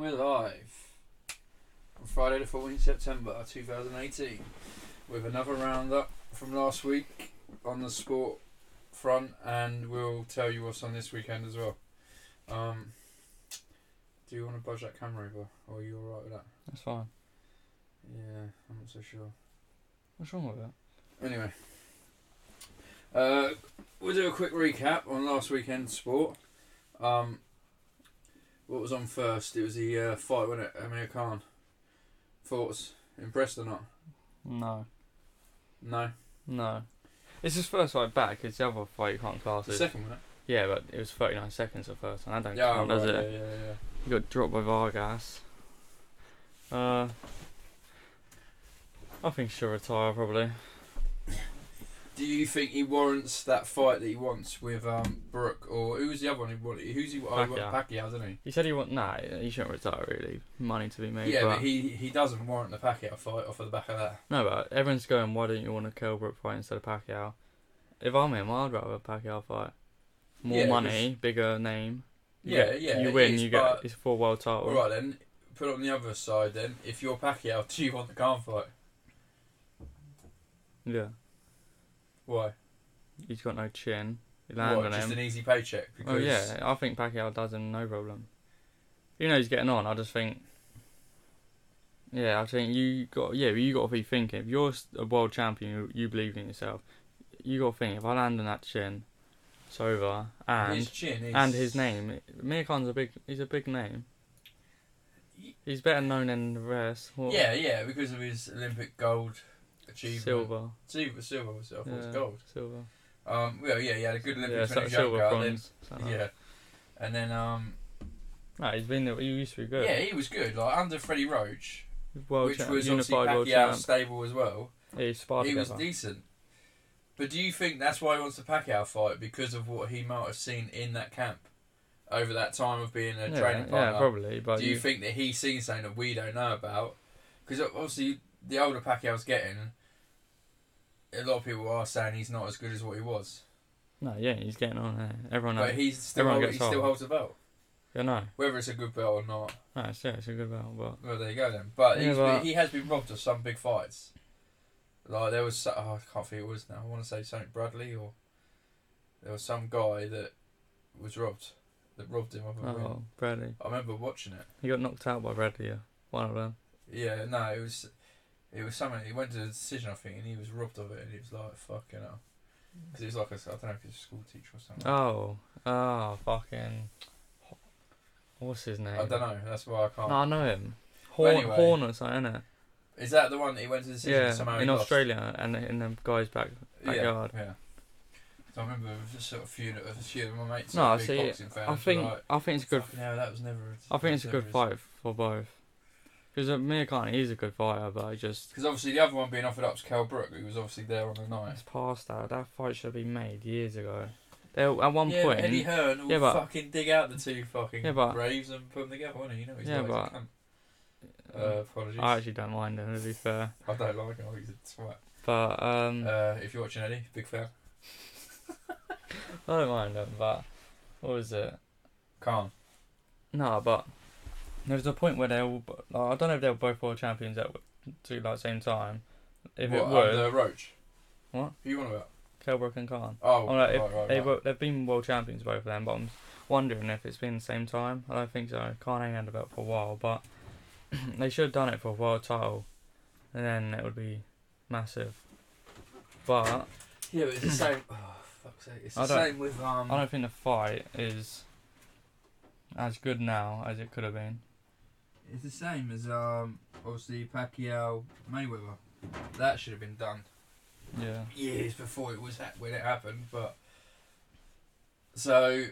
And we're live on Friday the 14th September 2018 with another roundup from last week on the sport front, and we'll tell you what's on this weekend as well. Do you want to budge that camera over, or are you alright with that? That's fine. Yeah, I'm not so sure. What's wrong with that? Anyway, we'll do a quick recap on last weekend's sport. What was on first? It was the fight, wasn't it? Amir Khan. Thoughts? Impressed or not? No. No? No. It's his first fight back, because the other fight you can't class The it. second, wasn't it? Yeah, but it was 39 seconds the first one. That don't Yeah, count, does right, it? Yeah. He got dropped by Vargas. I think he should retire, probably. Do you think he warrants that fight that he wants with Brooke, or who was the other one he wanted? Who's he? Pacquiao, doesn't he? He said he he shouldn't retire, really. Money to be made. Yeah, but he doesn't warrant the Pacquiao fight off of the back of that. No, but everyone's going, why don't you want a Kell Brook fight instead of Pacquiao? If I'm him, I'd rather a Pacquiao fight. More money, bigger name. You win, you get it's a full world title. Alright then, put it on the other side then. If you're Pacquiao, do you want the Khan fight? Yeah. Why? He's got no chin. You land on him. Just an easy paycheck? Because... Oh yeah, I think Pacquiao does him no problem. Even though he's getting on, I just think... Yeah, I think you got to be thinking. If you're a world champion, you believe in yourself. You got to think, if I land on that chin, it's over. And his chin is... And his name. Amir Khan's he's a big name. He's better known than the rest. What? Yeah, because of his Olympic gold achievement. Silver. Was it? I thought it was gold. Silver. Well, yeah, he had a good Olympics when he was silver, younger. bronze. Yeah. And then, No, he used to be good. Yeah, he was good. Like, under Freddie Roach, World which champ, was obviously unified world Pacquiao champ. stable as well. Yeah, he was decent. But do you think that's why he wants the Pacquiao fight? Because of what he might have seen in that camp over that time of being a training partner? Yeah, probably. But do you think that he's seen something that we don't know about? Because obviously, the older Pacquiao's getting, a lot of people are saying he's not as good as what he was. No, yeah, he's getting on there. Everyone knows. But he still holds the belt. Yeah, no. Whether it's a good belt or not. No, it's a good belt, but... Well, there you go then. But, he has been robbed of some big fights. Like, there was... I can't think who it was now. I want to say something Bradley, or... There was some guy that was robbed. That robbed him of a win. Oh, Bradley. I remember watching it. He got knocked out by Bradley, yeah. One of them. Yeah, no, it was something... He went to a decision, I think, and he was robbed of it, and he was like, fucking hell. Because he was like I don't know if he's a school teacher or something. Oh, fucking... What's his name? I don't know, that's why I can't... No, I know him. Anyway, Horn or something, isn't it? Is that the one that he went to the decision? Yeah, somehow in Australia, and in the guy's backyard. Yeah. So I remember just sort of a few of my mates. No, big boxing fans. I think it's a good. Yeah, that was never. I think it's a good fight for both. Because Amir Khan, he's a good fighter, but because obviously the other one being offered up to Kell Brook, who was obviously there on the night. It's past that. That fight should have been made years ago. At one point, Eddie Hearn will fucking dig out the two fucking graves and put them together, won't he? You know, he's like a cunt. Apologies. I actually don't mind him, to be fair. I don't like him. I think he's a twat. But if you're watching Eddie, big fan. I don't mind him, but what was it? Khan. No, but there was a point where they all. I don't know if they were both world champions at the same time. If it was under Roach. What? Who you on about? Kell Brook and Khan. Oh, right. They've been world champions, both of them, but I'm wondering if it's been the same time. I don't think so. Khan ain't had the belt for a while, but they should have done it for a world title, and then it would be massive. But yeah, but it's the same. Oh, fuck's sake! It's the same with I don't think the fight is as good now as it could have been. It's the same as obviously Pacquiao Mayweather. That should have been done. Yeah. Years before it was when it happened, but so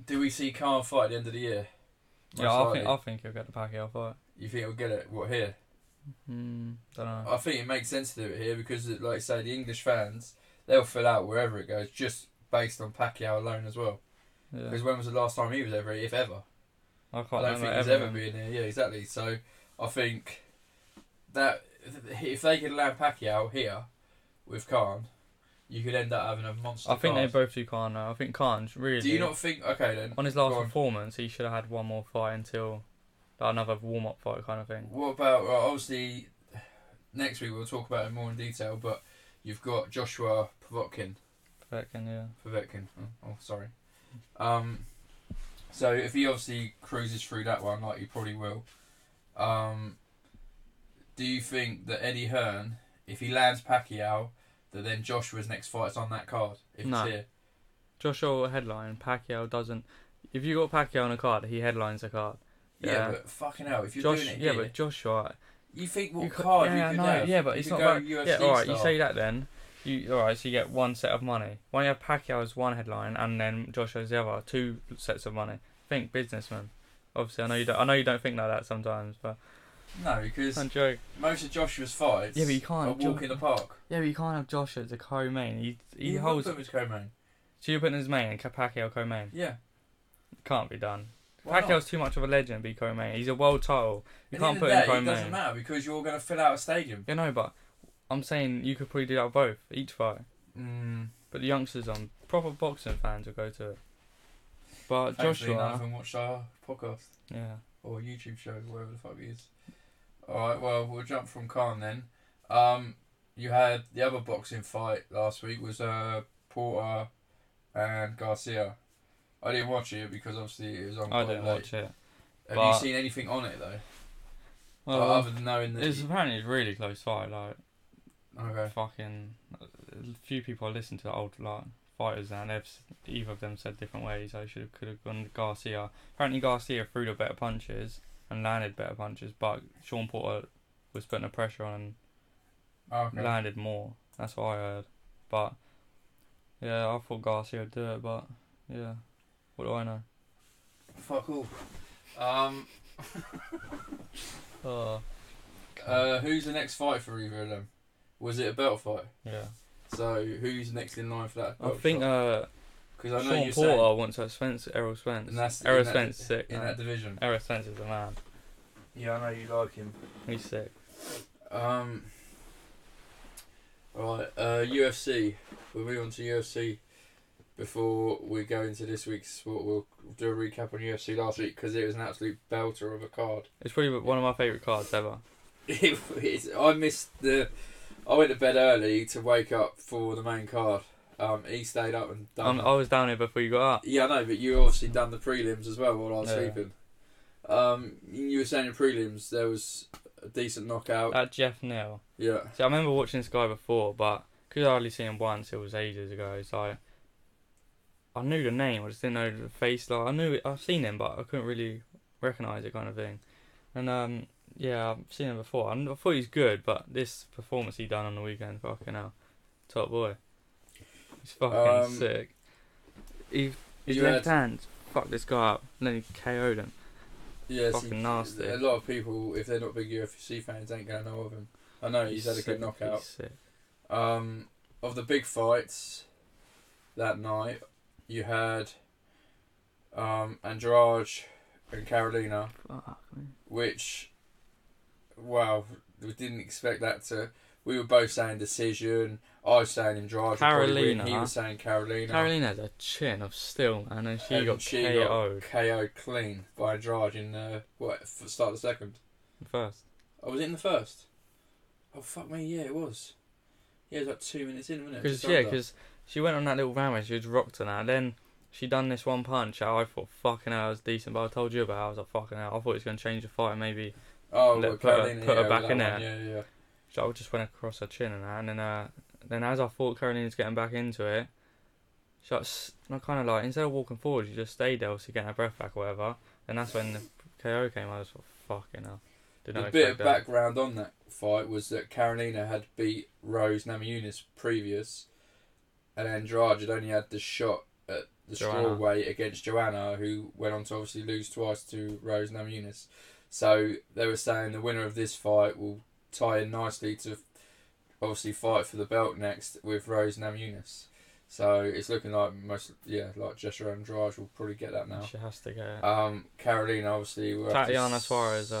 do we see Khan fight at the end of the year? I think he'll get the Pacquiao fight. You think he'll get it? What, here? Don't know. I think it makes sense to do it here because, like I say, the English fans, they'll fill out wherever it goes just based on Pacquiao alone as well. Because when was the last time he was ever, if ever? I don't think he's ever been here. Yeah, exactly. So I think that if they could land Pacquiao here with Khan, you could end up having a monster. I think they both do Khan now. I think Khan's really. Do you not think? Okay then. On his last performance, he should have had one more fight until like another warm-up fight kind of thing. What about, obviously, next week we'll talk about it more in detail, but you've got Joshua Povetkin. Povetkin. Oh, sorry. So if he obviously cruises through that one, like he probably will, do you think that Eddie Hearn, if he lands Pacquiao, that then Joshua's next fight's on that card? If No. it's here? Joshua will headline. Pacquiao doesn't. If you got Pacquiao on a card, he headlines the card. Yeah, but fucking hell, if you're doing it here... Yeah, but Joshua... You think what card you could have? Yeah, but you it's could not go UFC yeah, alright, style. you say that then. Alright, so you get one set of money. Why don't you have Pacquiao as one headline and then Joshua as the other? 2 sets of money. Think businessman. Obviously, I know you don't think like that sometimes, but... No, because I'm joking. most of Joshua's fights but you can't are walk in the park. Yeah, but you can't have Joshua as a co-main. He You holds... put him as co-main. So you're putting him as main and Pacquiao co-main? Yeah. Can't be done. Why Pacquiao's not? too much of a legend to be co-main. He's a world title. You can't put him It co-main. doesn't matter because you're going to fill out a stadium. Yeah, no, but I'm saying you could probably do that with both, each fight. But the youngsters on proper boxing fans will go to it. But Thankfully, Joshua, none of them watch our podcast yeah, or YouTube show, whatever the fuck it is. Alright, well, we'll jump from Khan then. You had the other boxing fight last week was Porter and Garcia. I didn't watch it because obviously it was on quite I didn't late. watch it. Have you seen anything on it though? Well, other than knowing that it's apparently a really close fight. Like, okay, fucking, a few people listen to old like fighters and either of them said different ways. I could have gone Garcia. Apparently Garcia threw the better punches and landed better punches, but Sean Porter was putting the pressure on and landed more. That's what I heard. But yeah, I thought Garcia would do it, but yeah, what do I know? Fuck all. Oh. Who's the next fight for either of them? Was it a belt fight? Yeah. So who's next in line for that? I think because I know Sean Porter wants to Errol Spence. And that's Errol Spence is sick. In that division. Errol Spence is the man. Yeah, I know you like him. He's sick. Right, UFC. We'll move on to UFC before we go into this week's sport. We'll do a recap on UFC last week because it was an absolute belter of a card. It's probably one of my favourite cards ever. I went to bed early to wake up for the main card. He stayed up and done. I was down here before you got up. Yeah, I know, but you obviously done the prelims as well while I was sleeping. You were saying in prelims there was a decent knockout. That Jeff Neal. Yeah. See, I remember watching this guy before, but because I hardly seen him once, it was ages ago. It's like I knew the name, I just didn't know the face. Like I've seen him, but I couldn't really recognise it, kind of thing. And yeah, I've seen him before. I thought he's good, but this performance he done on the weekend, fucking hell, top boy. He's fucking sick. His left hand fucked this guy up, and then he KO'd him. Yeah, fucking nasty. A lot of people, if they're not big UFC fans, ain't gonna know of him. I know he's had a good knockout. He's sick. Of the big fights that night, you had Andrade and Carolina, which, wow, we didn't expect that to. We were both saying decision. I was saying Andrade. Carolina. He was saying Carolina. Carolina has a chin of steel, and then she got KO'd. KO'd clean by Andrade in start of the second. First. Oh, was it in the first? Oh fuck me, yeah, it was. Yeah, it was like 2 minutes in, wasn't it? Because she went on that little rampage, she was rocked on that. Then she done this one punch. I thought fucking hell, it was decent, but I told you about it. I was like fucking hell. I thought it was going to change the fight, maybe. Oh, put her back in there. Yeah. So I just went across her chin and that, and then as I thought Carolina's getting back into it, she kind of like, instead of walking forward, she just stayed there, obviously getting her breath back or whatever. And that's when the KO came. I was like, fucking hell. The bit of background on that fight was that Carolina had beat Rose Namajunas previous, and Andrade had only had the shot at the strawweight against Joanna, who went on to obviously lose twice to Rose Namajunas. So they were saying the winner of this fight will tie in nicely to obviously fight for the belt next with Rose Namajunas. So it's looking like like Joshua Andrade will probably get that now. She has to get it. Carolina obviously. Tatiana Suarez.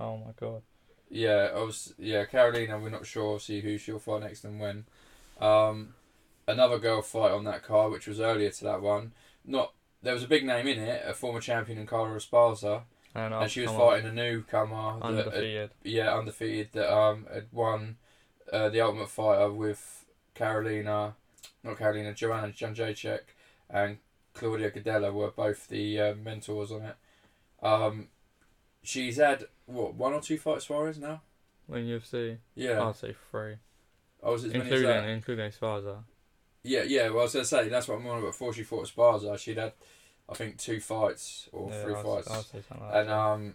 Oh my god. Yeah, Carolina. We're not sure obviously who she'll fight next and when. Another girl fight on that card, which was earlier to that one. There was a big name in it, a former champion in Carla Esparza. and she was fighting a newcomer, undefeated. Undefeated, that had won the Ultimate Fighter with Joanna Jędrzejczyk and Claudia Gadelha were both the mentors on it. She's had, what, 1 or 2 fights Suarez now? In UFC? Yeah. I'd say 3. Oh, was it as many as that? Including Esparza. Yeah, well, I was going to say, that's what I'm on about. Before she fought Esparza, she'd had, I think, 2 fights or 3 fights. I'd say something like that.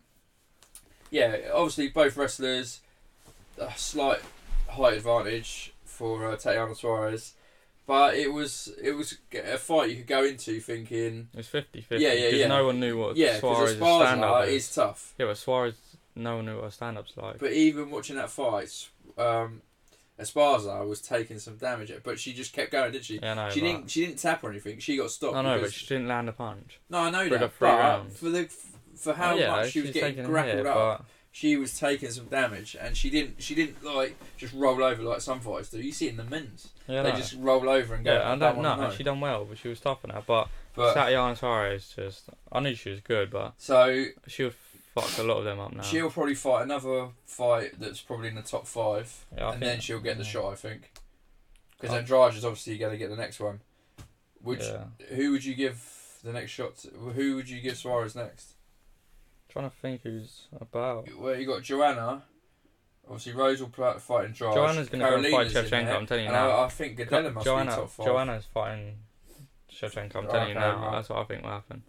And, obviously both wrestlers, a slight height advantage for Tatiana Suarez. But it was a fight you could go into thinking... It was 50-50. Yeah. Because no one knew what Suarez's Esparza stand-up is tough. Yeah, but Suarez, no one knew what a stand-up's like. But even watching that fight, Esparza was taking some damage, but she just kept going, didn't she? Yeah, I know. She didn't tap or anything. She got stopped. I know, but she didn't land a punch. No, I know for that. The 3 but rounds. For how much she was getting grappled up, she was taking some damage, and she didn't like just roll over like some fighters do. You see it in the men's. Yeah, they just roll over and go. Yeah, I don't know. She done well, but she was tough in that. But Tatiana Suarez I knew she was good, but she would fuck a lot of them up now. She'll probably fight another fight that's probably in the top 5, and then she'll get the shot, I think. Because Andrade is obviously going to get the next one. Who would you give the next shot to? Who would you give Suarez next? Trying to think who's about. Well, you got Joanna. Obviously, Rose will fight Andrade. Joanna's going to go fight Shevchenko, I'm telling you now. I think Gadelha must be top 5. Joanna's fighting Shevchenko, I'm telling you now. Right. That's what I think will happen.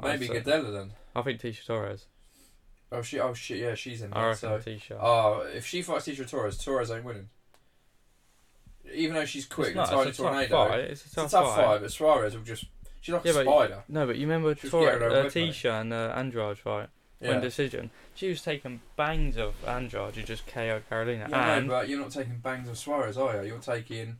Maybe Gadelha then. I think Tisha Torres. Oh shit, yeah, she's in there. I reckon Tisha. Oh, if she fights Tisha Torres ain't winning. Even though she's quick and tiny tornado. It's a tough fight, but Suarez will just... She's like a spider. No, but you remember Tisha and Andrade fight? When decision. She was taking bangs of Andrade, you just KO'd Carolina. Yeah, no, but you're not taking bangs of Suarez, are you? You're taking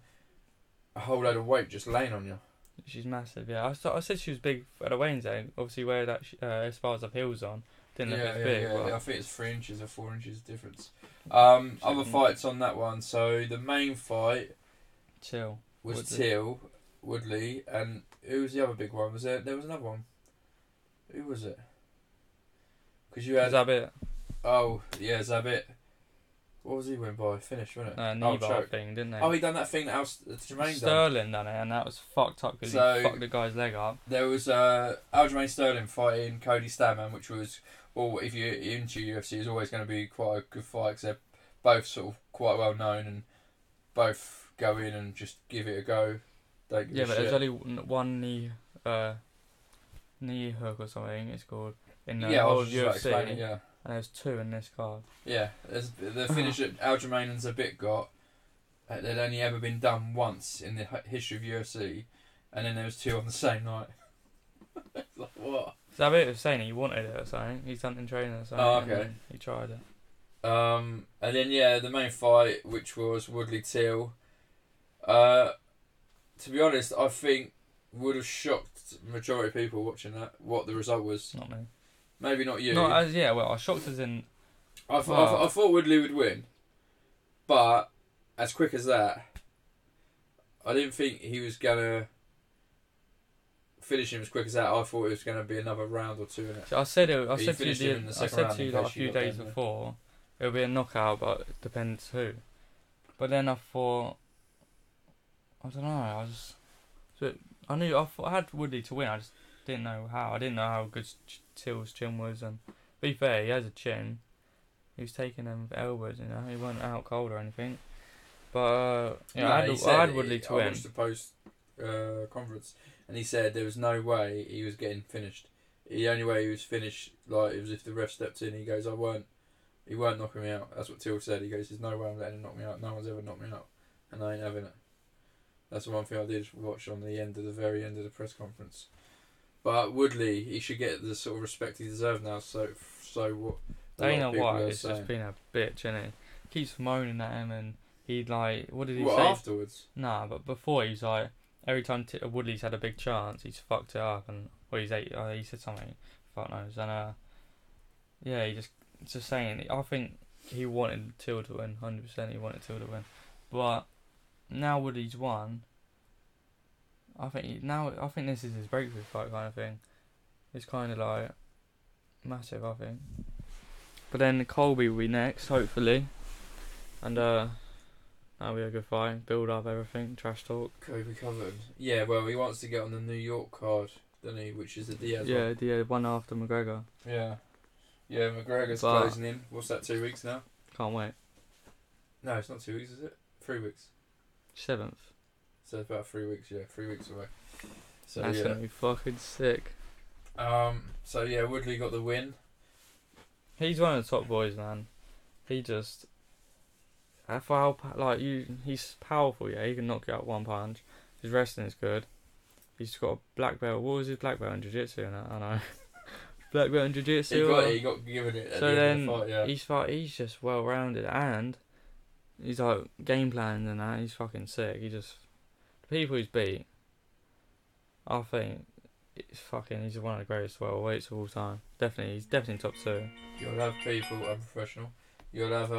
a whole load of weight just laying on you. She's massive, yeah. I said she was big at a weighing zone. Obviously, where that Esparza heels on didn't look as big. Yeah. I think it's 3 inches or 4 inches difference. Other fights on that one. So the main fight was Till Woodley, and who was the other big one? There was another one. Who was it? Because you had Zabit. Oh yeah, Zabit. What was he win by? Finish, wasn't it? Knee bar thing, didn't they? Oh, he done that thing that Jermaine Sterling done it, and that was fucked up because he fucked the guy's leg up. There was Aljamain Sterling fighting Cody Stamann, which was, well, if you're into UFC, is always going to be quite a good fight because they're both sort of quite well known and both go in and just give it a go. Don't give a shit. There's only one knee hook or something. It's called in the whole of UFC. And there's 2 in this card. Yeah, there's the finish that Aljamain and Zabit got. They'd only ever been done once in the history of UFC, and then there was 2 on the same night. Like, what? Zabit was saying he wanted it or something. He's done in training or something. Oh, okay. He tried it. And then the main fight, which was Woodley Till. To be honest, I think would have shocked majority of people watching that what the result was. Not me. Maybe not you. I shocked as in. I thought Woodley would win, but as quick as that, I didn't think he was gonna finish him as quick as that. I thought it was gonna be another round or 2 in it. I said to you like a few days before, it'll be a knockout, but it depends who. But then I thought, I don't know. I had Woodley to win. I just didn't know how. I didn't know how good Till's chin was. And to be fair, he has a chin. He was taking them with elbows, you know. He wasn't out cold or anything. But I had Woodley to win. I watched the post conference, and he said there was no way he was getting finished. The only way he was finished, like, it was if the ref stepped in. He goes, he weren't knocking me out. That's what Till said. He goes, there's no way I'm letting him knock me out. No one's ever knocked me out, and I ain't having it. That's the one thing I did watch on the very end of the press conference. But Woodley, he should get the sort of respect he deserves now. So what? Dana White has just been a bitch, isn't he? Keeps moaning at him, and he'd like, what did he say? Afterwards? Nah, but before he's like, every time Woodley's had a big chance, he's fucked it up, and he said something, fuck knows, and he just saying. I think he wanted Till to win, 100%. He wanted Till to win, but now Woodley's won. I think this is his breakthrough fight kind of thing. It's kind of like, massive, I think. But then Colby will be next, hopefully. And that'll be a good fight. Build up everything, trash talk. Kobe covered. Yeah, well, he wants to get on the New York card, doesn't he? Which is the Diaz Yeah, one. the one after McGregor. Yeah. Yeah, McGregor's closing in. What's that, 2 weeks now? Can't wait. No, it's not 2 weeks, is it? 3 weeks. 7th. So it's about 3 weeks, yeah. 3 weeks away. So That's yeah. gonna be fucking sick. So yeah, Woodley got the win. He's one of the top boys, man. He just... he's powerful, yeah. He can knock you out one punch. His wrestling is good. He's got a black belt. What was his black belt in jiu-jitsu? I know. Black belt in jiu-jitsu. He got given it at so the then end of the fight, yeah. he's just well rounded, and he's like game plans and that. He's fucking sick. The people he's beat, I think he's one of the greatest welterweights of all time. He's definitely top 2. You'll have people unprofessional. You'll have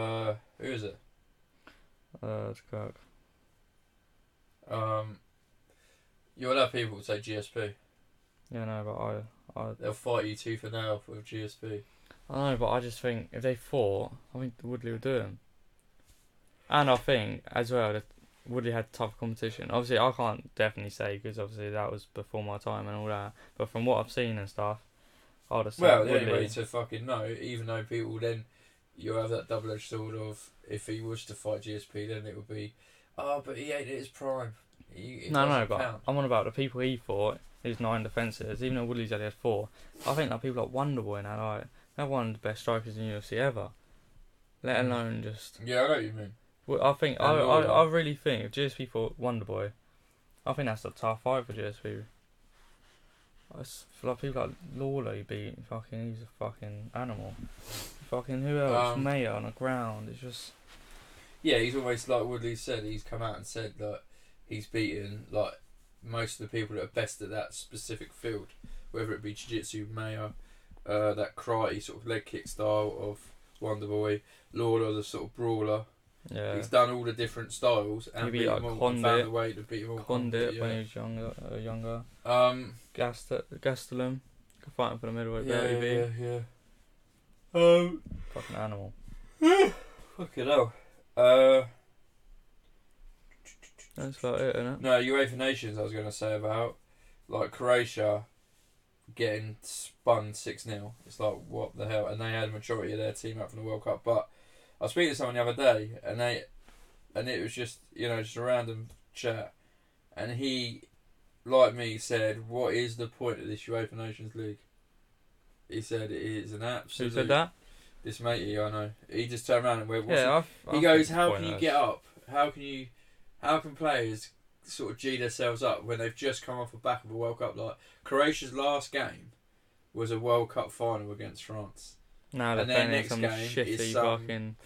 who is it? It's Kirk. You'll have people say GSP. Yeah, no, but I They'll fight you tooth and nail for GSP. I know, but I just think if they fought, I think Woodley would do him. And I think as well that Woodley had tough competition. Obviously, I can't definitely say because obviously that was before my time and all that. But from what I've seen and stuff, I'd have said Well, the Woodley. only way to fucking know, even though people then you'll have that double-edged sword of if he was to fight GSP, then it would be, but he ain't at his prime. No, but I'm on about the people he fought. His 9 defences, even though Woodley's only had 4. I think that people like Wonderboy and that, like, they're one of the best strikers in UFC ever. Let alone just. Yeah, I know what you mean. Well, I really think if GSP fought Wonderboy, I think that's a tough fight for GSP. I feel like people like Lawler, he's a fucking animal. Fucking who else? Mayer on the ground. It's just. Yeah, he's always like Woodley said. He's come out and said that he's beaten like most of the people that are best at that specific field, whether it be jiu-jitsu, Mayo, that karate sort of leg kick style of Wonderboy, Lawler, the sort of brawler. Yeah. He's done all the different styles and beat them all. And found a way to beat them all. Condit when he was younger. Gastelum, fighting for the middleweight belt. Yeah. Fucking animal. Fucking hell. That's about it, isn't it? No, UEFA Nations I was going to say about, like Croatia getting spun 6-0. It's like, what the hell? And they had a majority of their team up from the World Cup. But I was speaking to someone the other day, and it was just, just a random chat. And he, like me, said, what is the point of this UEFA Nations League? He said it is an absolute... Who said that? This matey, I know. He just turned around and went, he goes, how can you get up? How can players sort of G themselves up when they've just come off the back of a World Cup? Like, Croatia's last game was a World Cup final against France. No, and their next game is some fucking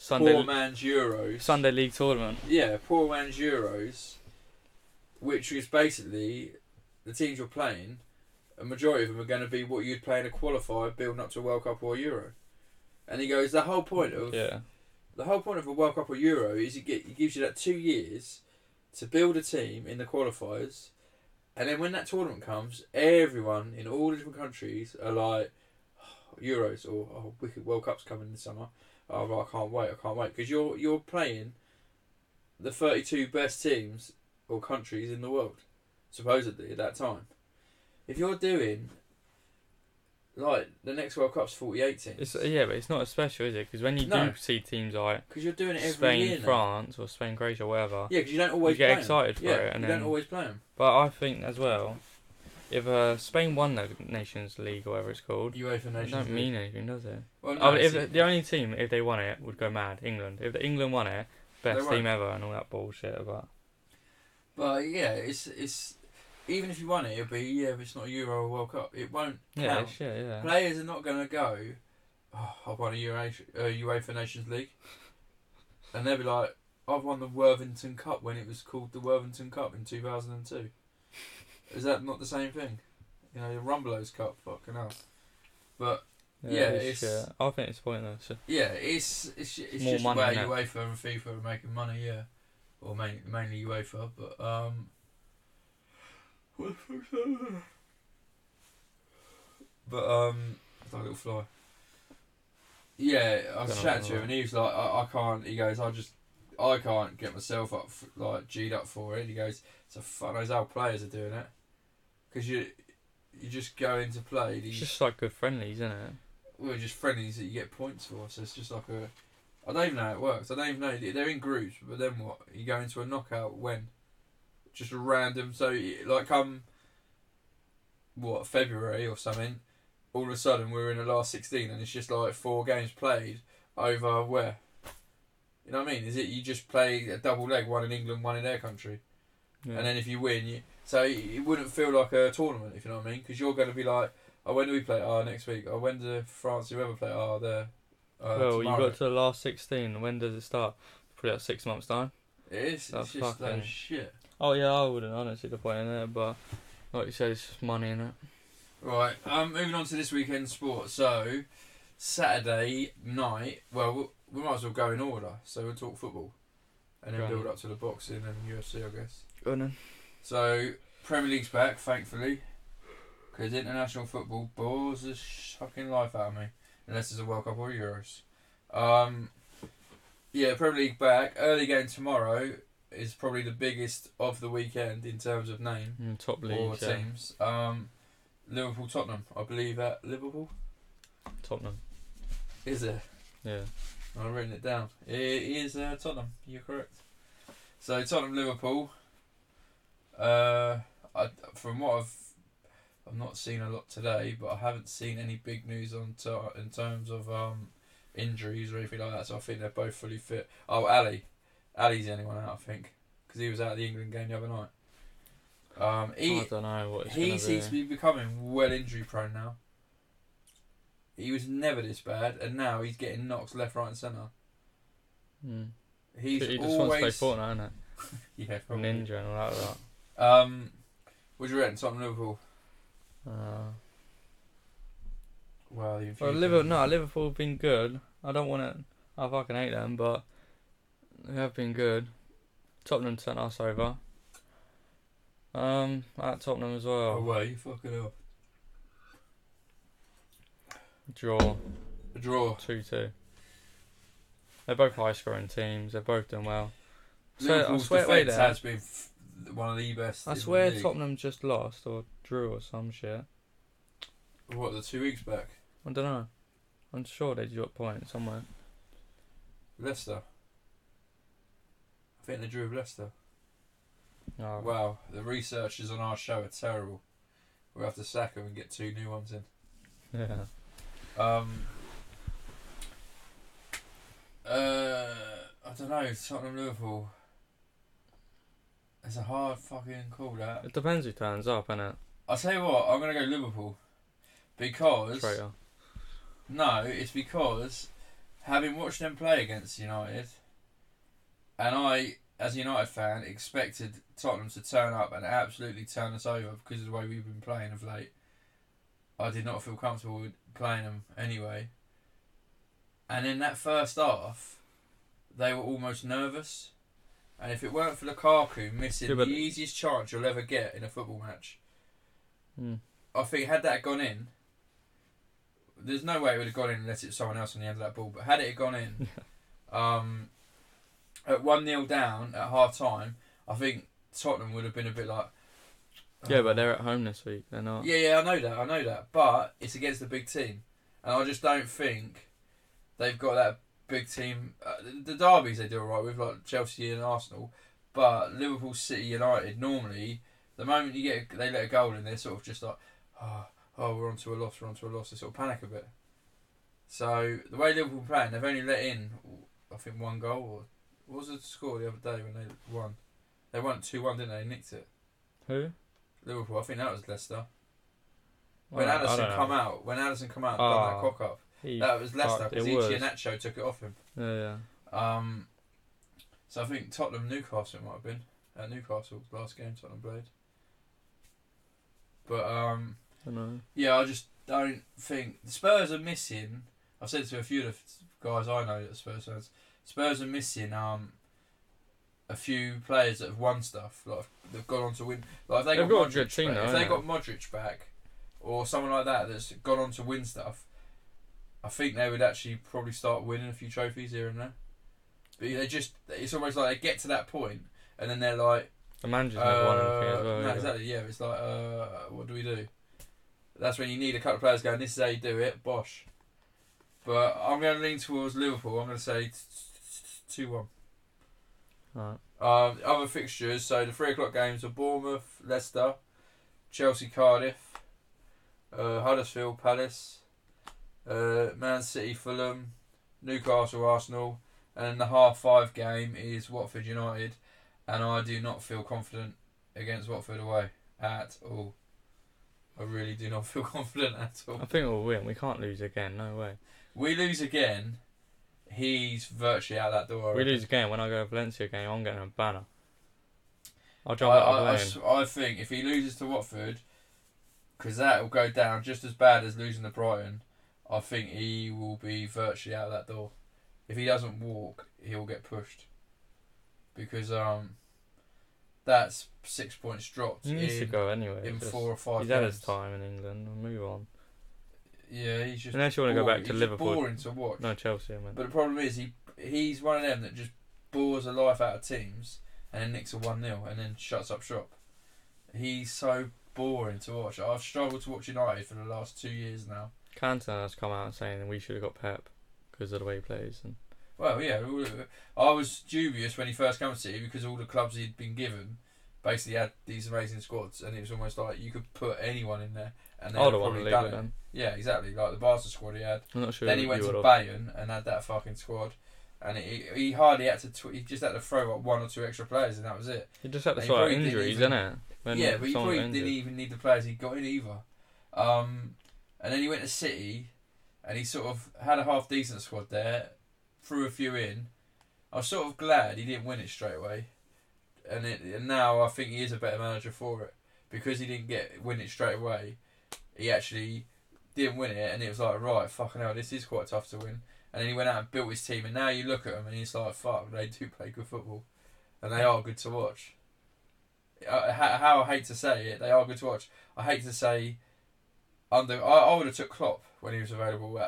poor man's Euros. Sunday League tournament. Yeah, poor man's Euros, which was basically the teams you're playing, a majority of them are going to be what you'd play in a qualifier building up to a World Cup or a Euro. And he goes, the whole point of a World Cup or Euro is it gives you that 2 years to build a team in the qualifiers, and then when that tournament comes, everyone in all the different countries are like, Euros or wicked World Cup's coming this summer. Oh, I can't wait, because you're playing the 32 best teams or countries in the world, supposedly at that time. If you're doing like the next World Cup's 48 teams. But it's not as special, is it? Because when you do see teams like because you're doing it every Spain, year France, or Spain, Croatia, whatever. Yeah, because you don't always get excited for it, and you don't always play them. But I think as well, if Spain won the Nations League or whatever it's called, UEFA Nations League, it don't mean anything, does it? Well, no, if the only team, if they won it, would go mad. England. If England won it, best team ever, and all that bullshit about. But yeah, it's. Even if you won it, it'll be, if it's not a Euro or World Cup, it won't count. Yeah. Players are not going to go, I've won a UEFA Nations League. And they'll be like, I've won the Worthington Cup when it was called the Worthington Cup in 2002. Is that not the same thing? The Rumbelows Cup, fucking hell. But, it's... I think it's pointless. Yeah, it's just money, where UEFA and FIFA are making money, yeah. Or mainly UEFA, but, But Like a little fly. Yeah, I was chatting to him and he was like, I can't. He goes, I can't get myself up, G'd up for it. He goes, it's a fun as how players are doing it, because you just go into play. It's just like good friendlies, isn't it? Well, just friendlies that you get points for. So it's just like I don't even know how it works. I don't even know. They're in groups, but then what? You go into a knockout when? Just a random. So like come February or something. All of a sudden we're in the last 16 and it's just like 4 games played over where? You know what I mean? Is it you just play a double leg, one in England, one in their country, and then if you win, so it wouldn't feel like a tournament, if you know what I mean? Because you're going to be like, oh, when do we play? Oh, next week. Oh, when do France, whoever play? Oh, they're well, tomorrow. You got to the last 16. When does it start? Probably like 6 months time. It is. It's just that shit. Oh yeah, I wouldn't honestly the point in it, but like you said, it's just money in it. Right. Moving on to this weekend sport. So Saturday night. Well, we might as well go in order. So we'll talk football, and then build up to the boxing and UFC, I guess. Go on then. So Premier League's back, thankfully, because international football bores the fucking life out of me, unless it's a World Cup or Euros. Yeah, Premier League back. Early game tomorrow is probably the biggest of the weekend in terms of name top league or teams. Liverpool Tottenham, I believe at Liverpool. Tottenham. Is it? Yeah. I've written it down. It is Tottenham. You're correct. So Tottenham Liverpool. From what I've not seen a lot today, but I haven't seen any big news in terms of injuries or anything like that. So I think they're both fully fit. Oh, Ali's the only one out, I think, because he was out of the England game the other night. I don't know what he seems to be becoming well injury prone now. He was never this bad, and now he's getting knocks left, right, and centre. He just wants to play Fortnite, isn't it? Yeah, probably. Ninja and all that. What do you reckon, Tottenham Liverpool? Liverpool have been good. I don't want it. I fucking hate them, but they have been good. Tottenham sent us over. At Tottenham as well. Away, fuck it up. Draw. A draw. 2-2. They're both high scoring teams. They're both doing well. Liverpool's defence has been one of the best. I swear Tottenham just lost or drew or some shit. What, the 2 weeks back? I don't know. I'm sure they drew a point somewhere. Leicester. I think they drew with Leicester. Oh. Wow, the researchers on our show are terrible. We'll have to sack them and get 2 new ones in. Yeah. I don't know, Tottenham Liverpool. It's a hard fucking call, that. It depends who turns up, innit? I'll tell you what, I'm going to go Liverpool. Because... Traitor. No, it's because having watched them play against United, and I, as a United fan, expected Tottenham to turn up and absolutely turn us over because of the way we've been playing of late. I did not feel comfortable with playing them anyway. And in that first half, they were almost nervous. And if it weren't for Lukaku missing the easiest chance you'll ever get in a football match, I think had that gone in, there's no way it would have gone in unless it was someone else on the end of that ball. But had it gone in, at 1-0 down at half time, I think Tottenham would have been a bit like... Yeah, but they're at home this week. They're not. Yeah, I know that. But it's against a big team. And I just don't think they've got that big team. The derbies they do alright with, like Chelsea and Arsenal. But Liverpool, City, United, normally, the moment they let a goal in, they're sort of just like, oh, we're on to a loss. They sort of panic a bit. So, the way Liverpool are playing, they've only let in, I think, 1 goal. Or what was the score the other day when they won? They won 2-1, didn't they? They nicked it. Who? Liverpool. I think that was Leicester. When Alisson come out and done that cock up, that was Leicester because Iheanacho took it off him. Yeah. So I think Newcastle might have been at Newcastle last game Tottenham played. But I don't know. Yeah, I just don't think the Spurs are missing. I've said it to a few of the guys I know that are Spurs fans. Spurs are missing a few players that have won stuff. Like they've gone on to win. Like if they got a good team, if they got Modric back, or someone like that that's gone on to win stuff, I think they would actually probably start winning a few trophies here and there. But it's almost like they get to that point and then they're like, the manager's never won anything as well. No, exactly, yeah. It's like, what do we do? That's when you need a couple of players going, this is how you do it, bosh. But I'm going to lean towards Liverpool. I'm going to say 2-1. Right. Other fixtures, so the 3 o'clock games are Bournemouth, Leicester, Chelsea, Cardiff, Huddersfield, Palace, Man City, Fulham, Newcastle, Arsenal, and then the 5:30 game is Watford United, and I do not feel confident against Watford away at all. I really do not feel confident at all. I think we'll win. We can't lose again. No way. We lose again, he's virtually out that door. We lose again. When I go to Valencia game, I'm getting a banner. I'll jump out of the plane. I think if he loses to Watford, because that will go down just as bad as losing to Brighton, I think he will be virtually out that door. If he doesn't walk, he'll get pushed. Because that's 6 points dropped. He needs to go anyway. In 4 or 5 He's games. had his time in England. We'll move on. Yeah, he's just unless you want to go back to Liverpool. Boring to watch. No, Chelsea, man. But the problem is he's one of them that just bores the life out of teams and then nicks a 1-0 and then shuts up shop. He's so boring to watch. I've struggled to watch United for the last 2 years now. Cantona has come out saying we should have got Pep because of the way he plays. And well, yeah, I was dubious when he first came to City because all the clubs he'd been given basically had these amazing squads, and it was almost like you could put anyone in there and they'd probably done it. Then. Yeah, exactly. Like the Barca squad he had. I'm not sure. Then he went to Bayern and had that fucking squad, and he hardly had to. He just had to throw up 1 or 2 extra players, and that was it. He just had to sort out injuries, innit? Yeah, but he probably didn't even need the players he got in either. And then he went to City, and he sort of had a half decent squad there, threw a few in. I was sort of glad he didn't win it straight away, and now I think he is a better manager for it because he didn't win it straight away. He actually didn't win it, and it was like, right, fucking hell, this is quite tough to win. And then he went out and built his team, and now you look at them, and it's like, fuck, they do play good football, and they are good to watch. How I hate to say it, they are good to watch. I hate to say, I would have took Klopp when he was available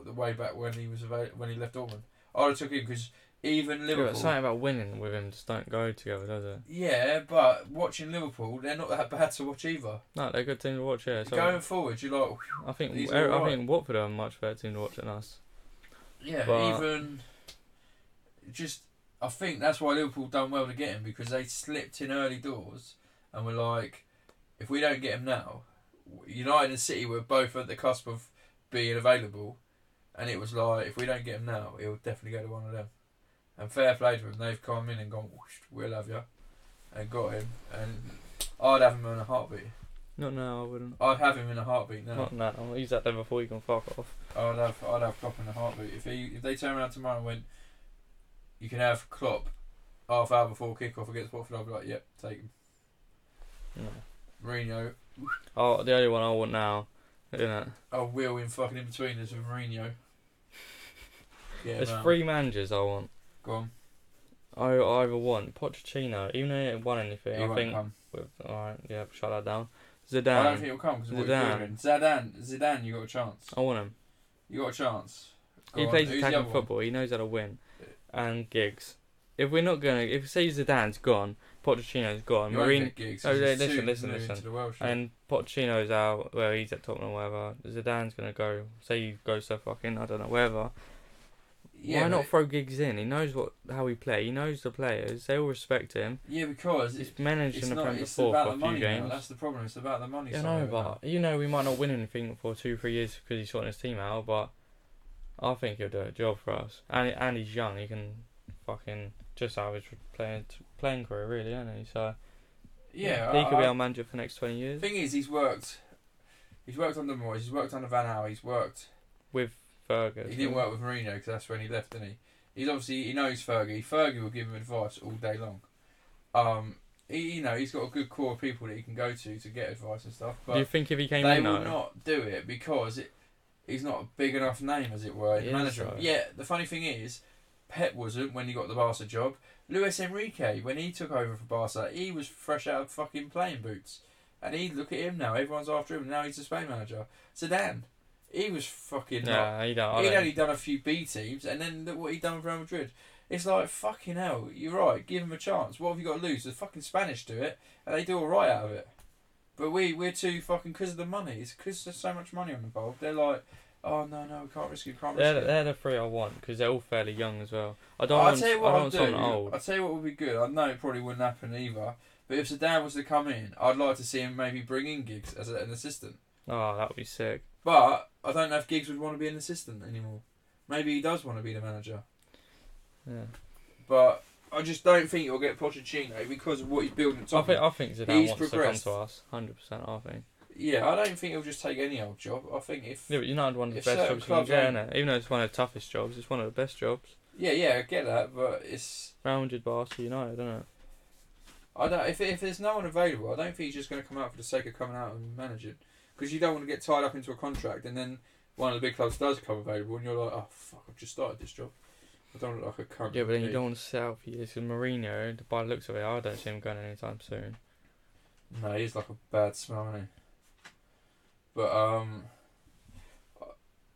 the way back when he left Dortmund. I would have took him because even Liverpool. Yeah, but something about winning with him just don't go together, does it? Yeah, but watching Liverpool, they're not that bad to watch either. No, they're a good team to watch. Yeah, so going forward, you're like. I think Watford are a much better team to watch than us. Yeah, but I think that's why Liverpool done well to get him because they slipped in early doors and were like, if we don't get him now, United and City were both at the cusp of being available, and it was like, if we don't get him now, he'll definitely go to one of them. And fair play to them, they've come in and gone, whoosh, we'll have you, and got him. And I'd have him in a heartbeat. Not now, I wouldn't. I'd have him in a heartbeat now. Not now. I'll use that there before you can fuck off. I'd have Klopp in a heartbeat. If they turn around tomorrow and went, you can have Klopp half hour before kick-off against Watford, I'd be like, yep, take him. No. Mourinho. Oh, the only one I want now, isn't it? I'll wheel in fucking in between us with Mourinho. Yeah, there's 3 managers I want. Go on. I either want Pochettino, even though he didn't won anything. He won't come. Alright, yeah, shut that down. Zidane. I don't think he'll come because Zidane, you got a chance. I want him. You got a chance. He plays attacking football. He knows how to win. And Giggs. If we're not gonna, if say Zidane's gone, Pochettino's gone. Mourinho. Listen. And Pochettino's out. Well, he's at Tottenham or whatever. Zidane's gonna go. Say he goes to fucking I don't know wherever. Yeah, why not throw Giggs in? He knows how we play. He knows the players. They all respect him. Yeah, because he's managed in the Premier for a few games. That's the problem. It's about the money. Yeah, no, but we might not win anything for 2-3 years because he's sorting his team out. But I think he'll do a job for us. And he's young. He can fucking just average playing career, really, isn't he? So yeah, he could be our manager for the next 20 years. The thing is, he's worked under Moyes. He's worked under Van Gaal. He's worked with Fergie. He didn't work with Mourinho because that's when he left, didn't he? He knows Fergie. Fergie will give him advice all day long. He's got a good core of people that he can go to get advice and stuff. But do you think if he came in, they will not do it because he's not a big enough name, as it were, in management. So. Yeah, the funny thing is, Pep wasn't when he got the Barca job. Luis Enrique, when he took over for Barca, he was fresh out of fucking playing boots. And look at him now. Everyone's after him. Now he's the Spain manager. Zidane. He was fucking. Yeah, he'd only done a few B teams, and then look what he'd done with Real Madrid. It's like, fucking hell, you're right, give him a chance. What have you got to lose? The fucking Spanish do it, and they do alright out of it. But we're too fucking, because of the money. It's because there's so much money involved. They're like, oh, no, we can't risk it, They're the three I want, because they're all fairly young as well. I don't I'll tell you what want someone old. I'll tell you what would be good. I know it probably wouldn't happen either, but if Zidane was to come in, I'd like to see him maybe bring in Giggs as an assistant. Oh, that would be sick. But I don't know if Giggs would want to be an assistant anymore. Maybe he does want to be the manager. Yeah. But I just don't think he'll get Pochettino because of what he's building. I think Zidane wants progressed. To come to us. 100%. I think. Yeah, I don't think he'll just take any old job. I think if but United one of the best jobs you can get, innit? Even though it's one of the toughest jobs, it's one of the best jobs. Yeah, I get that, but it's rounded by United, isn't it? I don't. If there's no one available, I don't think he's just going to come out for the sake of coming out and managing. Because you don't want to get tied up into a contract, and then one of the big clubs does come available, and you're like, oh fuck, I've just started this job. I don't look like a cunt. Yeah, but then you don't want to set out for years. Because Mourinho, by the looks of it, I don't see him going anytime soon. No, he's like a bad smell, isn't he? But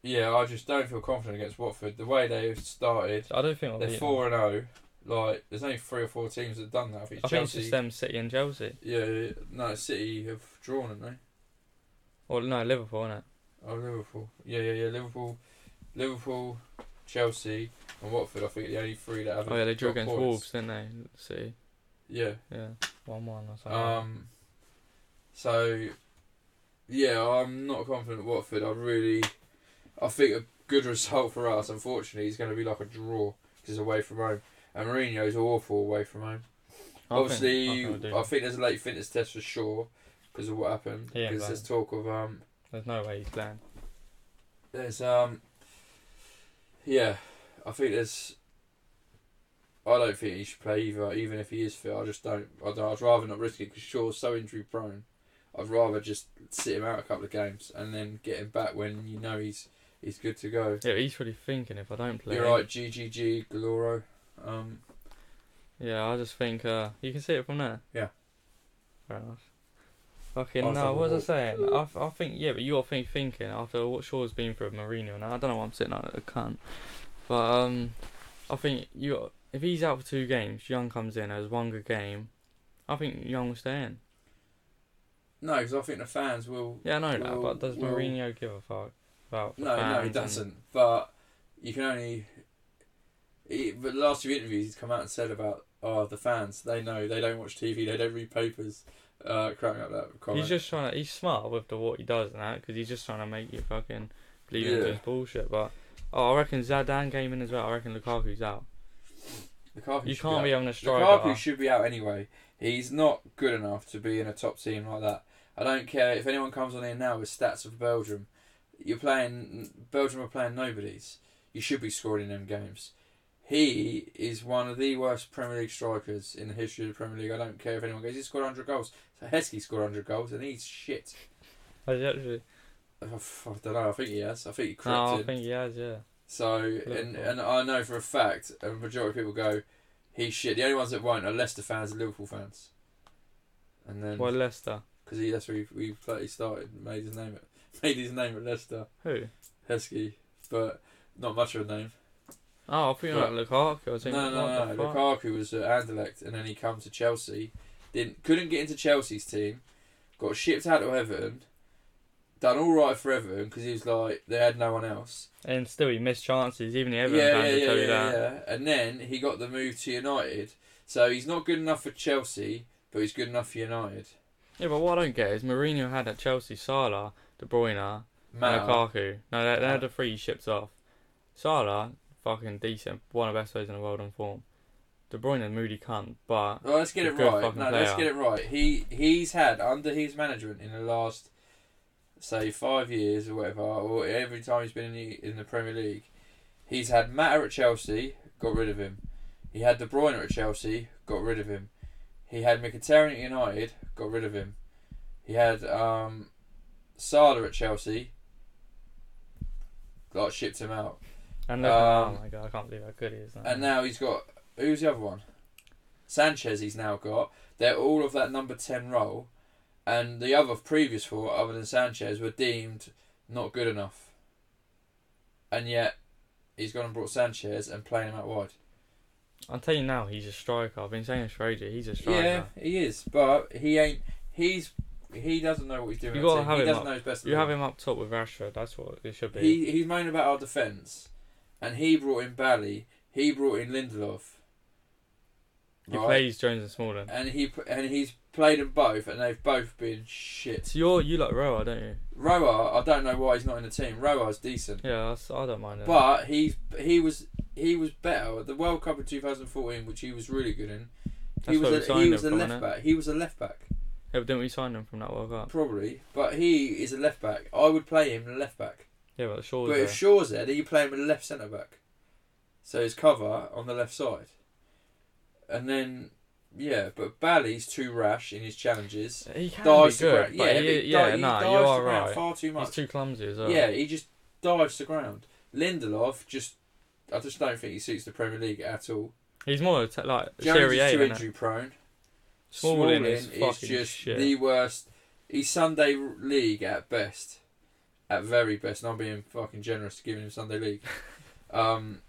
yeah, I just don't feel confident against Watford. The way they've started, I don't think they're 4-0. Like, there's only 3 or 4 teams that have done that. I think Chelsea. It's just them, City and Chelsea. Yeah, no, City have drawn, haven't they? Or no, Liverpool, innit? Oh, Liverpool. Yeah. Liverpool, Chelsea, and Watford. I think the only 3 that haven't. Oh yeah, they drew against points. Wolves, didn't they? City. Yeah. 1-1 or something. So, yeah, I'm not confident at Watford. I think a good result for us, unfortunately, is going to be like a draw because it's away from home. And Mourinho's awful away from home. Obviously, I think there's a late fitness test for sure because of what happened. Because there's talk of there's no way he's playing. There's yeah, I think there's. I don't think he should play either, even if he is fit. I'd rather not risk it because Shaw's so injury prone. I'd rather just sit him out a couple of games and then get him back when you know he's good to go. Yeah, he's probably thinking if I don't play. You're right, GGG, Galoro. Yeah, I just think you can see it from there. Yeah. Fair enough. Fucking no, what was I saying? I think but you're thinking after what Shaw's been through with Mourinho now. I don't know why I'm sitting like a cunt, but I think if he's out for 2 games, Young comes in as one good game. I think Young will stay in. No, because I think the fans will. Yeah, I know that, but does Mourinho give a fuck about the fans? No, he doesn't. But you can only. But the last 2 interviews, he's come out and said about the fans. They know they don't watch TV, they don't read papers. Cracking up that comment. He's just trying to. He's smart with what he does and that because he's just trying to make you fucking believe into his bullshit. But I reckon Zidane came in as well. I reckon Lukaku's out. You can't be having a striker. Lukaku should be out anyway. He's not good enough to be in a top team like that. I don't care if anyone comes on here now with stats of Belgium. Belgium are playing nobodies. You should be scoring in them games. He is one of the worst Premier League strikers in the history of the Premier League. I don't care if anyone goes. He scored 100 goals. So Heskey scored 100 goals and he's shit. Has he actually? I don't know. I think he has. I think he corrected. No, I think he has, yeah. So, and I know for a fact, a majority of people go, he's shit. The only ones that won't are Leicester fans and Liverpool fans. And then why Leicester? Because that's where he started, made his name at Leicester. Who? Heskey, but not much of a name. Oh, I think like Lukaku. No. Lukaku was at Anderlecht, and then he come to Chelsea. Couldn't get into Chelsea's team. Got shipped out to Everton. Done all right for Everton because he was like they had no one else. And still, he missed chances. Even the Everton fans will tell you that. Yeah. And then he got the move to United. So he's not good enough for Chelsea, but he's good enough for United. Yeah, but what I don't get is Mourinho had at Chelsea Salah, De Bruyne, and Lukaku. No, they had the 3 shipped off. Salah, fucking decent, one of the best players in the world on form. De Bruyne, moody cunt, but let's get it right. Let's get it right. He's had under his management in the last, say, 5 years or whatever, or every time he's been in the Premier League, he's had Mata at Chelsea, got rid of him. He had De Bruyne at Chelsea, got rid of him. He had Mkhitaryan at United, got rid of him. He had Salah at Chelsea, shipped him out. And oh my god, I can't believe how good he is now. And now he's got, who's the other one? Sanchez he's now got. They're all of that number 10 role. And the other previous 4, other than Sanchez, were deemed not good enough. and yet he's gone and brought Sanchez and playing him out wide. I'll tell you now, he's a striker. I've been saying this for ages. He's a striker. Yeah, he is, but he ain't. He doesn't know what he's doing. You gotta have he him doesn't up. know his best. You have him up top with Rashford. That's what it should be. He's moaning about our defence, and he brought in Bally. He brought in Lindelof. He plays Jones and Smalling, and he's played them both, and they've both been shit. So you like Roa, don't you? Roa, I don't know why he's not in the team. Roa's decent. Yeah, I don't mind him. But he was better at the World Cup in 2014, which he was really good in. He was a left back. He was a left back. Yeah, but didn't we sign him from that World Cup? Probably, but he is a left back. I would play him in a left back. Yeah, but Shaw's But if Shaw's there, then you play him in a left centre back. So his cover on the left side. And then, yeah, but Bally's too rash in his challenges. He can be good, he you are right. Far too much. He's too clumsy as well. Yeah, he just dives to ground. Lindelof I just don't think he suits the Premier League at all. He's more like Jones Serie A, is too isn't injury prone. Smalling is just shit. the worst. He's Sunday League at best. At very best, and I'm being fucking generous to giving him Sunday League. I'm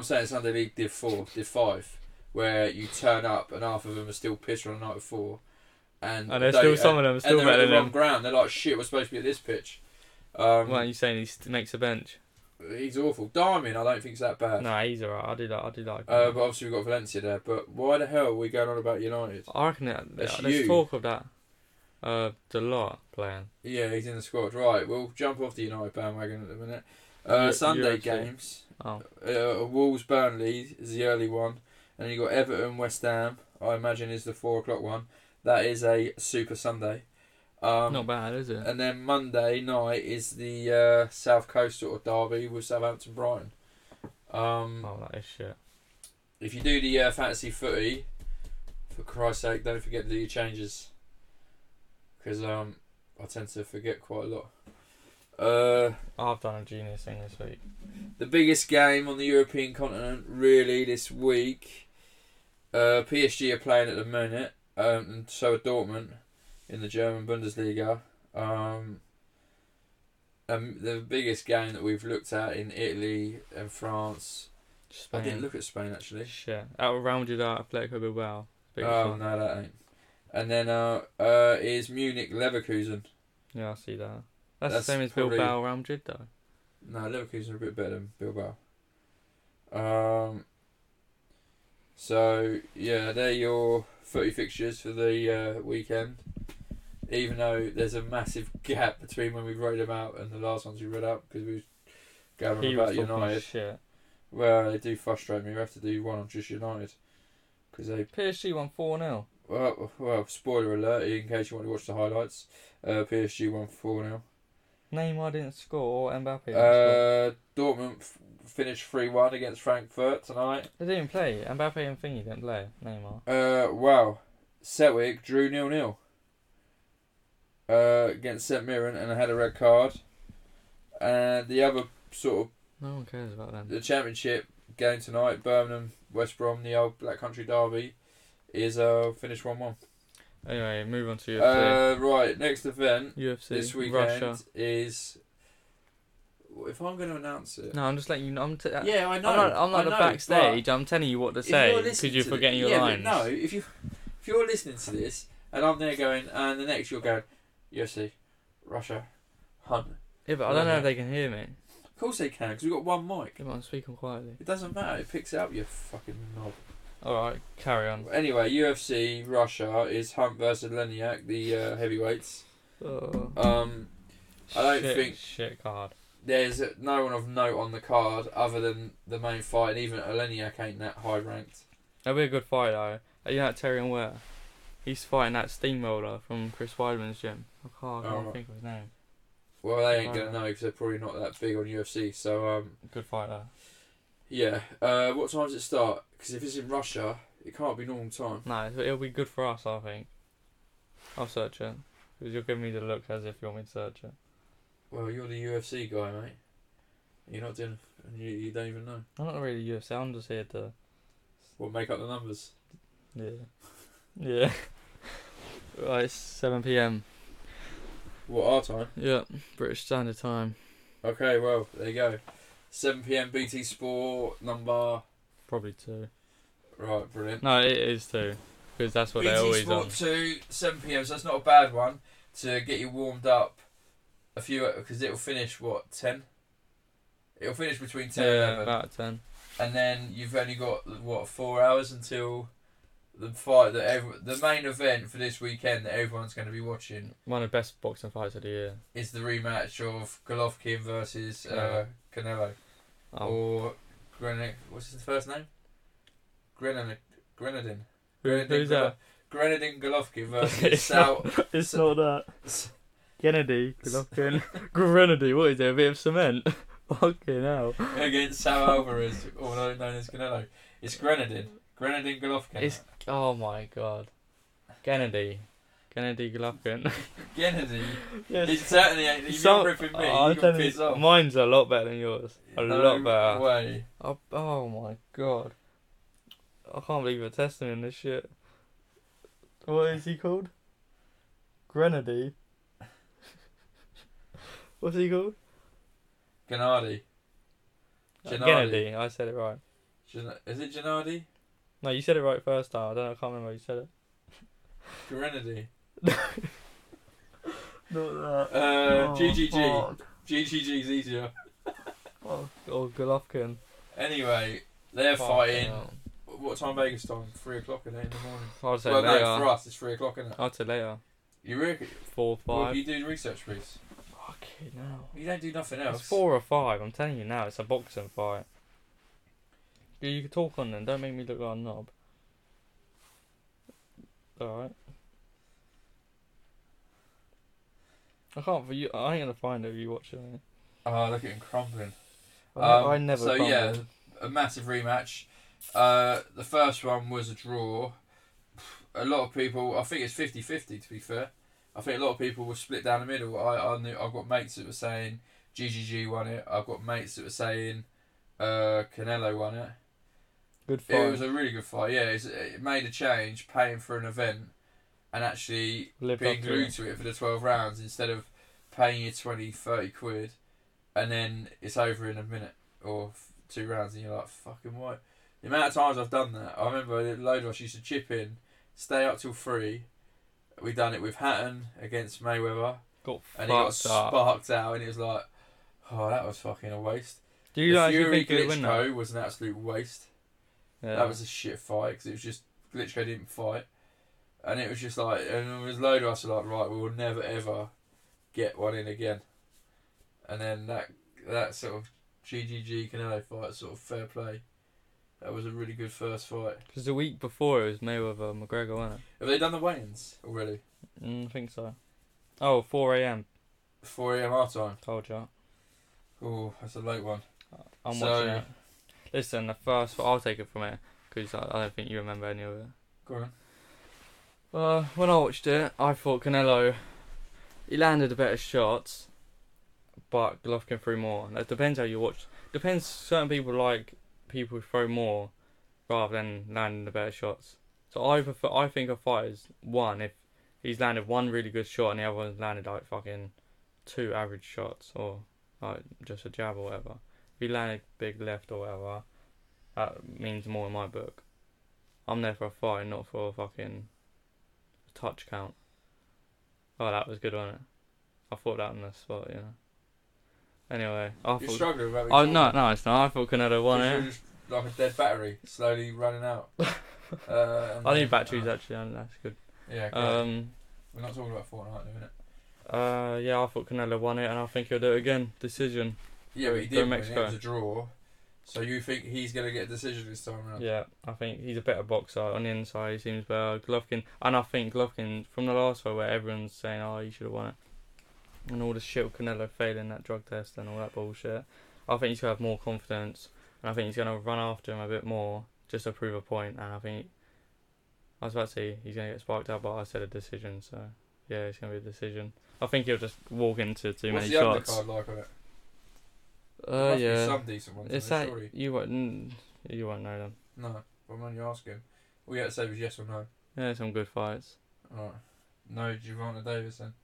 saying Sunday League Div 4, Div 5, where you turn up and half of them are still pissed on the night before. And there's still some of them still better than them. him. Ground. They're like, shit, we're supposed to be at this pitch. What are you saying? He makes a bench? He's awful. Darwin, I don't think it's that bad. No, he's alright. I do like but obviously we've got Valencia there. But why the hell are we going on about United? I reckon there's talk of that. The lot playing. Yeah, he's in the squad. Right, we'll jump off the United bandwagon at the minute. Sunday UFC. games. Oh. Wolves Burnley is the early one. And you got Everton West Ham, I imagine is the 4:00 one. That is a Super Sunday. Not bad, is it? And then Monday night is the South Coast sort of derby with Southampton Brighton. That is shit. If you do the fantasy footy, for Christ's sake, don't forget to do your changes. Because I tend to forget quite a lot. I've done a genius thing this week. The biggest game on the European continent, really, this week. PSG are playing at the minute, and so are Dortmund in the German Bundesliga. The biggest game that we've looked at in Italy and France. Spain. I didn't look at Spain actually. Shit. Out-rounded out Atletico Bilbao. Oh, no, that ain't. And then is Munich Leverkusen. Yeah, I see that. That's the same as Bilbao Real Madrid though. No, Leverkusen are a bit better than Bilbao. So yeah, they're your footy fixtures for the weekend. Even though there's a massive gap between when we wrote them out and the last ones we read out because we was going on about United. Shit. Well, they do frustrate me. We have to do one on just United because they PSG won 4-0. Well, spoiler alert in case you want to watch the highlights. PSG won 4-0. Neymar didn't score or Mbappe didn't score. Dortmund finished 3-1 against Frankfurt tonight. They didn't play. Mbappe and Thingy didn't play. Neymar. Wow. Celtic drew 0-0 against St Mirren and had a red card. And the other sort of... No one cares about them. The championship game tonight, Birmingham, West Brom, the old Black Country derby, is finished 1-1. Anyway, move on to UFC. Right, next event UFC this weekend Russia. is... If I'm going to announce it... No, I'm just letting you know. Yeah, I know. I'm not the backstage. I'm telling you what to say because you're forgetting your lines. No, if you're listening to this and I'm there going, and the next you're going, UFC, Russia, Hunt. Yeah, but I don't know if they can hear me. Of course they can, because we've got one mic. Yeah, but I'm speaking quietly. It doesn't matter. It picks it up, you fucking knob. Alright, carry on. Anyway, UFC Russia is Hunt versus Oleinik, the heavyweights. I don't think shit card. There's no one of note on the card other than the main fight, and even Oleinik ain't that high ranked. That'll be a good fight though. You know that Tyrion Ware? He's fighting that steamroller from Chris Weidman's gym. I can't think of his name. Well, they ain't gonna know because they're probably not that big on UFC. So good fight though. Yeah. What time does it start? Because if it's in Russia, it can't be normal time. No, it'll be good for us, I think. I'll search it because you're giving me the look as if you want me to search it. Well, you're the UFC guy, mate. You're not doing... You don't even know. I'm not really UFC, I'm just here to... What, make up the numbers? Yeah. Yeah. Right, it's 7 PM. What, our time? Yeah, British Standard Time. Okay, well, there you go. 7 p.m. BT Sport number. Probably 2. Right, brilliant. No, it is 2 because that's what BT they're always Sport on. 2, 7 p.m. So that's not a bad one to get you warmed up. A few because it'll finish what 10. It'll finish between 10 and 11. About 10. And then you've only got what 4 hours until the fight the main event for this weekend that everyone's going to be watching. One of the best boxing fights of the year is the rematch of Golovkin versus Canelo. Oh. Or what's his first name? Grenadin. Who's that? Grenadin Golovkin versus Sal. It's not that. Kennedy, Golovkin, Grenady. What is it? A bit of cement. Fucking hell. Against Sal Alvarez, or known as Canelo. It's Grenadin Golovkin. Oh my god. Kennedy Golovkin. Kennedy. Yes. It certainly ain't. If you're ripping me, you can piss off. Mine's a lot better than yours. A lot better. No way. Oh my god. I can't believe you're testing me in this shit. What is he called? Grenady. What's he called? Gennady. Gennady. I said it right. Is it Gennady? No, you said it right first time. I can't remember how you said it. Grenady. Not that. GGG. Fuck. GGG's easier. Oh, Golovkin. Anyway, they're fighting. Hell. What time Vegas time? 3 o'clock in the morning. I'd say later. later. No, for us it's 3 o'clock, isn't it? I'd say later. You reckon? 4, 5. Well, you do research, please. Fucking hell. You don't do nothing else. It's 4 or 5. I'm telling you now, it's a boxing fight. You can talk on them. Don't make me look like a knob. Alright. I ain't gonna find it if you watching it. Oh, look at him crumbling. I never. So crumble. yeah, a massive rematch. The first one was a draw. A lot of people, I think it's 50-50 to be fair. I think a lot of people were split down the middle. I've got mates that were saying GGG won it. I've got mates that were saying Canelo won it. Good fight. It was a really good fight. Yeah, it made a change, paying for an event and actually being glued to it for the 12 rounds instead of paying you 20-30 quid and then it's over in a minute or 2 rounds and you're like, fucking what? The amount of times I've done that, I remember a load of us used to chip in, stay up till 3. We done it with Hatton against Mayweather. And he got sparked out and it was like, oh, that was fucking a waste. Do you the Fury Fury think Glitchko was an absolute waste. Yeah. That was a shit fight because it was just Glitchko didn't fight. And it was just like, and there was a load of us were like, right, we will never ever get one in again. And then that sort of GGG Canelo fight, sort of fair play. That was a really good first fight. Because the week before it was Mayweather McGregor, wasn't it? Have they done the weigh-ins already? I think so. Oh, 4 a.m. 4 a.m. our time. Told you. Oh, that's a late one. I'm watching it. Listen, the first I'll take it from here because I don't think you remember any of it. Go on. When I watched it, I thought Canelo, he landed the better shots, but Golovkin threw more. It depends how you watch. Depends. Certain people like people who throw more rather than landing the better shots. So I think a fighter's won if he's landed one really good shot and the other one's landed like fucking 2 average shots or like just a jab or whatever. If he landed big left or whatever, that means more in my book. I'm there for a fight, not for a fucking touch count. Oh, that was good, wasn't it? I thought that on the spot, you know. Anyway, You're struggling with that. No, it's not. I thought Canelo won it. You're just like a dead battery, slowly running out. I need batteries actually, and that's good. Yeah. Okay. We're not talking about Fortnite in a minute. Yeah, I thought Canelo won it, and I think he'll do it again. Decision. Yeah, but he did win. It was a draw. So you think he's going to get a decision this time around? Yeah, I think he's a better boxer. On the inside, he seems better. Golovkin, and I think Golovkin, from the last fight where everyone's saying, oh, he should have won it, and all the shit with Canelo failing that drug test and all that bullshit, I think he's going to have more confidence, and I think he's going to run after him a bit more, just to prove a point, and I think, I was about to say he's going to get sparked out, but I said a decision, so yeah, it's going to be a decision. I think he'll just walk into too many shots. What's the undercard like on it? Yeah. Some decent ones. It's that you won't know them. No, I'm only asking. All you had to say was yes or no. Yeah, some good fights. Alright. No, Gervonta Davis then.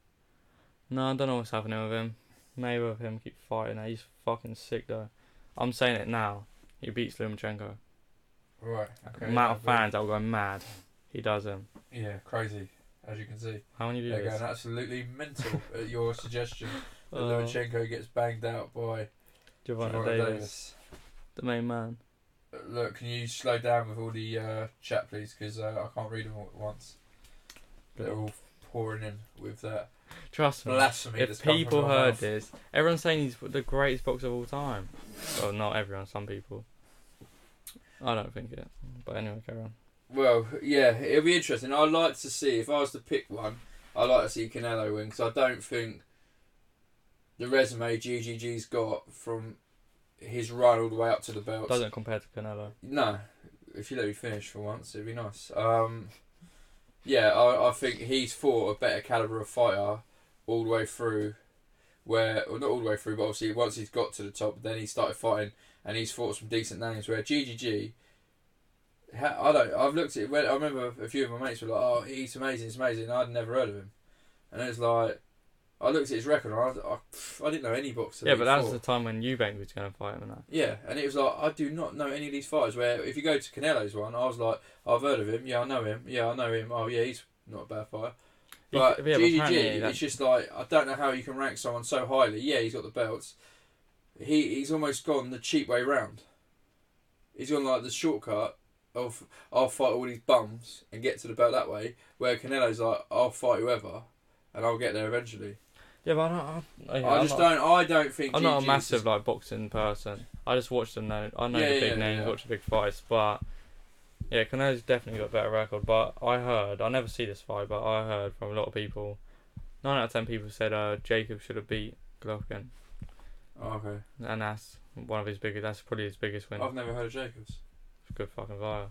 No, I don't know what's happening with him. Maybe with him keep fighting. He's fucking sick though. I'm saying it now. He beats Lomachenko. Right. Okay. Amount of fans that will go mad. He does him. Yeah, crazy. As you can see. How many They're viewers? going absolutely mental at your suggestion that Lomachenko gets banged out by Gervonta Davis. The main man. Look, can you slow down with all the chat, please? Because I can't read them all at once. They're all pouring in with that. Trust me. Blasphemy. If people heard this, everyone's saying he's the greatest boxer of all time. Well, not everyone. Some people. I don't think it. But anyway, carry on. Well, yeah, it'll be interesting. I'd like to see, if I was to pick one, I'd like to see Canelo win, because I don't think the resume GGG's got from his run all the way up to the belt Doesn't compare to Canelo. No, if you let me finish for once, it'd be nice. Yeah, I think he's fought a better calibre of fighter all the way through, well, not all the way through, but obviously once he's got to the top, then he started fighting, and he's fought some decent names, where GGG, I've looked at it, I remember a few of my mates were like, oh, he's amazing, and I'd never heard of him. And it was like, I looked at his record and I didn't know any boxer. Yeah, but that was the time when Eubank was going to fight him and that. Yeah, and it was like, I do not know any of these fighters, where if you go to Canelo's one, I was like, I've heard of him, yeah, I know him, oh yeah, he's not a bad fighter. But GGG, it's just like, I don't know how you can rank someone so highly. Yeah, he's got the belts. He's almost gone the cheap way round. He's gone like the shortcut of, I'll fight all these bums and get to the belt that way, where Canelo's like, I'll fight whoever and I'll get there eventually. Yeah, but I don't think I'm not a massive like boxing person. I just watch them now. I know the big names, watch the big fights, but yeah, Canelo's definitely got a better record. But I never see this fight, but I heard from a lot of people, 9 out of 10 people said Jacob should have beat Golovkin. Oh, okay. And that's one of his biggest. That's probably his biggest win. I've never heard of Jacobs. It's a good fucking fighter.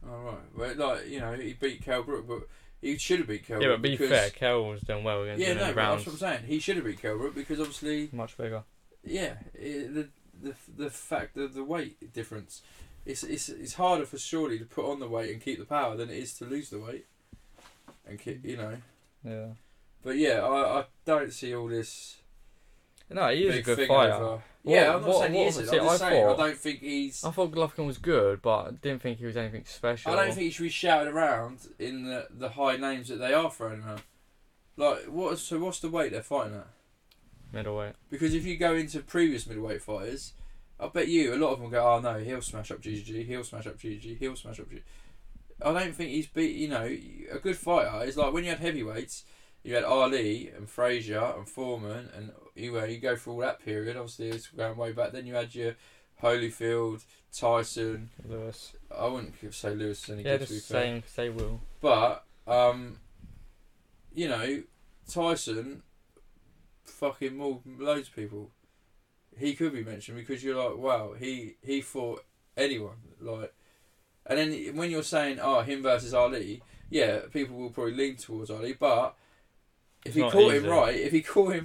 Oh right, well, like, you know, he beat Kell Brook, but he should have beat Kell Brook. Yeah, but be fair, Kell was doing well against him in the rounds. That's what I'm saying. He should have beat Kell Brook because obviously much bigger. Yeah, the fact that the weight difference, it's harder for Shorty to put on the weight and keep the power than it is to lose the weight, and keep, you know. Yeah. But yeah, I don't see all this. No, he is a good fighter. Yeah, I'm not saying he isn't. I'm just saying I don't think he's. I thought Golovkin was good, but I didn't think he was anything special. I don't think he should be shouted around in the high names that they are throwing around. Like, what's the weight they're fighting at? Middleweight. Because if you go into previous middleweight fighters, I bet you a lot of them go, oh no, he'll smash up GGG, he'll smash up GGG, he'll smash up GGG. I don't think he's beat. You know, a good fighter is like when you had heavyweights. You had Ali and Frazier and Foreman, and you go through all that period. Obviously, it's going way back. Then you had your Holyfield, Tyson, Lewis. I wouldn't say Lewis is any good. To be fair. Saying because they will. But you know, Tyson fucking mauled loads of people. He could be mentioned because you're like, wow, he fought anyone. Like, and then when you're saying, oh, him versus Ali, yeah, people will probably lean towards Ali, but. If he caught him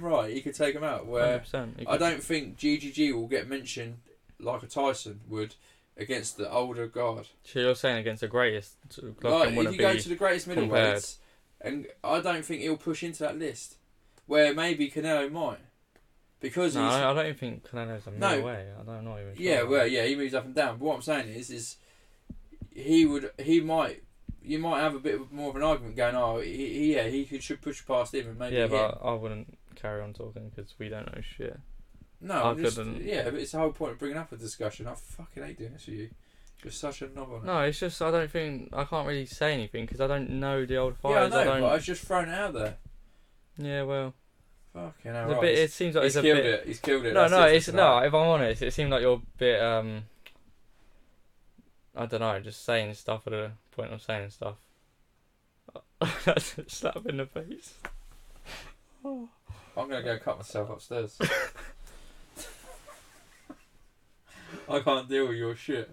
right, he could take him out. Where I don't think GGG will get mentioned like a Tyson would against the older guard. So you're saying against the greatest? Like, if you go to the greatest middleweights, and I don't think he'll push into that list. Where maybe Canelo might, because I don't even think Canelo's a middleweight. I don't know even. Yeah, well, yeah, he moves up and down. But what I'm saying is he might. You might have a bit more of an argument going, oh, he should push past him and maybe. Yeah, but I wouldn't carry on talking because we don't know shit. No, yeah, but it's the whole point of bringing up a discussion. I fucking hate doing this with you. You're such a knob on it. No, it's just I can't really say anything because I don't know the old fighters. Yeah, I know, but I was just throwing it out there. Yeah, well. Fucking hell. It seems like he's killed it. He's killed it. No, if I'm honest, it seemed like you're a bit I don't know, just saying stuff for the point of saying stuff. That's a slap in the face. I'm going to go cut myself upstairs. I can't deal with your shit.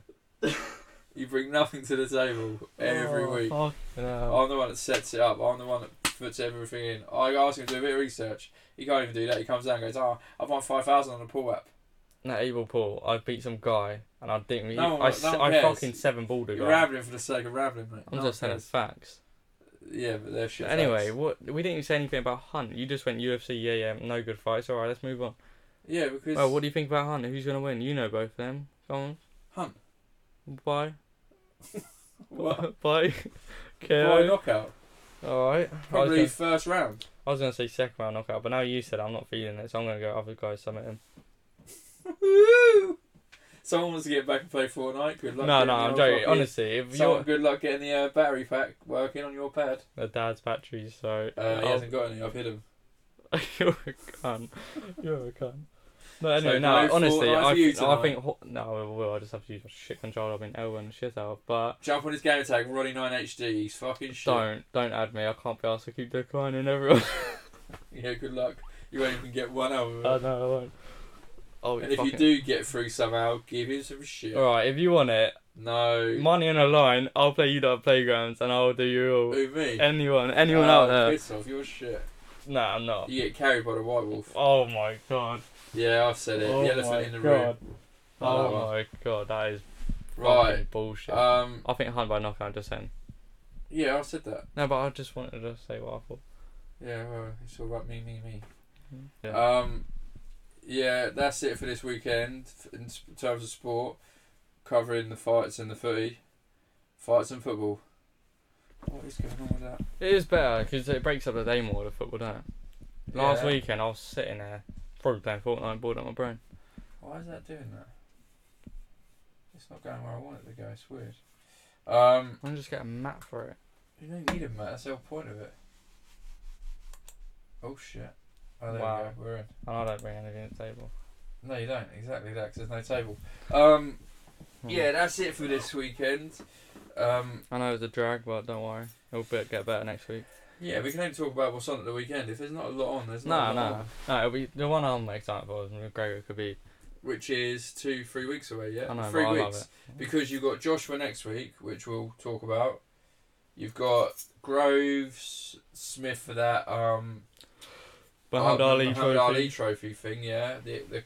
You bring nothing to the table every week. I'm the one that sets it up. I'm the one that puts everything in. I ask him to do a bit of research. He can't even do that. He comes down and goes, I've won 5,000 on the pool app. That evil Paul, I beat some guy and I didn't. I fucking 7-balled a guy. You're rambling for the sake of rambling, mate. I'm just saying facts. Yeah, but they're shit. Anyway, we didn't even say anything about Hunt. You just went UFC, yeah, no good fights. Alright, let's move on. Yeah, because... Well, what do you think about Hunt? Who's going to win? You know both of them. Go on. Hunt. Why? What? Why? By knockout. Alright. Probably first round. I was going to say second round knockout, but now you said I'm not feeling it, so I'm going to go other guys submit him. Woo! Someone wants to get back and play Fortnite. Good luck. No, I'm joking. Honestly, if you're... Good luck getting the battery pack working on your pad. The dad's batteries, so... He hasn't got any. I've hid him. You're a cunt. You're a cunt. No, anyway, so no, honestly, I think... No, I just have to use my shit controller. I've been elbowing the shit out, but... Jump on his game tag, Ronnie 9 HD. He's fucking shit. Don't add me. I can't be asked to keep declining everyone. Yeah, good luck. You won't even get one out of it. No, I won't. Oh, and if you do get through somehow, give him some shit. Alright, if you want it, no money on the line, I'll play you at Playgrounds and I'll do you all. Who, me? Anyone out there. Piss off, you're shit. Nah, I'm not. You get carried by the white wolf. Oh my god. Yeah, I've said it. The elephant in the room. Oh my god, that is right bullshit. I think Hunt by knockout, just saying. Yeah, I said that. No, but I just wanted to say what I thought. Yeah, well, it's all about me. Yeah. Yeah, that's it for this weekend in terms of sport, covering the fights and the footy. Fights and football. What is going on with that? It is better because it breaks up the day more, the football, doesn't it? Last weekend I was sitting there, probably playing Fortnite, bored out my brain. Why is that doing that? It's not going where I want it to go, it's weird. I'm just getting a map for it. You don't need a map, that's the whole point of it. Oh shit. Oh, there we go, we're in. And I don't bring anything to the table. No, you don't, exactly that, because there's no table. Yeah, that's it for this weekend. I know it's a drag, but don't worry. It'll get better next week. Yeah, we can only talk about what's on at the weekend. If there's not a lot on, there's not a lot on. No, it'll be the one I'm excited for is McGregor Khabib. Which is 2-3 weeks away, yeah? I know, 3 weeks. I love it. Because you've got Joshua next week, which we'll talk about. You've got Groves, Smith for that Muhammad Ali trophy thing, yeah. Did